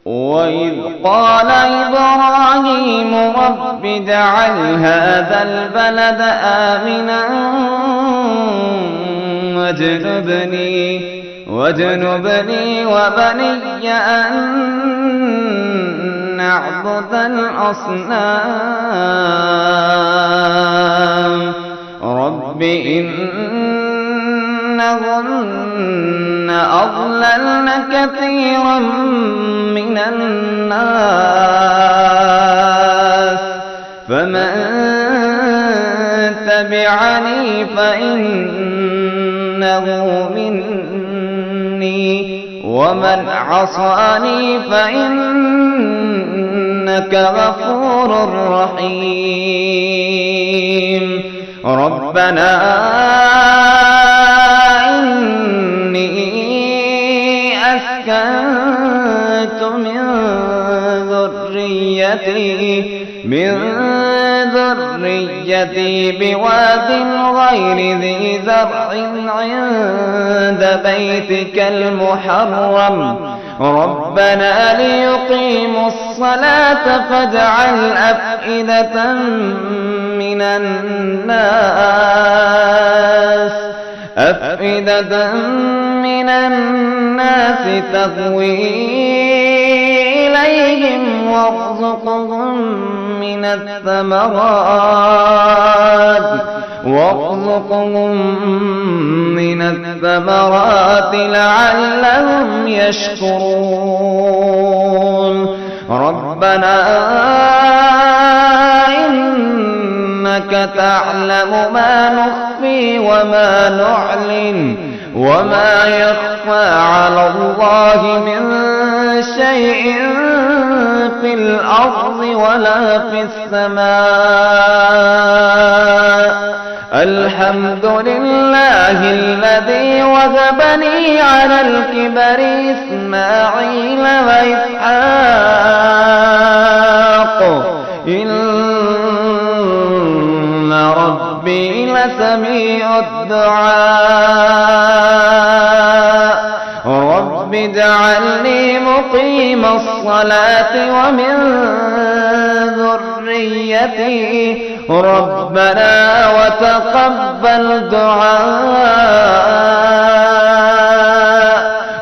وإذ قال إبراهيم رب اجعل هذا البلد آمنا واجنبني وبني أن نعبد الأصنام رب إنهن أضللن كثيرا من الناس فمن تبعني فإنه مني ومن عصاني فإنك غفور رحيم ربنا إني أسكنت من ذريتي بواد غير ذي زرع عند بيتك المحرم ربنا ليقيموا الصلاة فاجعل أفئدة من الناس تهوي إليهم وارزقهم من الثمرات لعلهم يشكرون ربنا إنك تعلم ما نخفي وما نعلن وما يخفى على الله من شيء في الأرض ولا في السماء الحمد لله الذي وهبني على الكبر إسماعيل وإسحاق إن ربي لسميع الدعاء رب اجعلني مقيم الصلاة ومن ذريتي ربنا وتقبل دعاء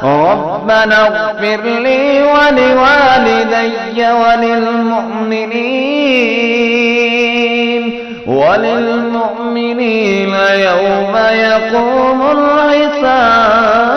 ربنا اغفر لي ولوالدي وللمؤمنين يوم يقوم الحساب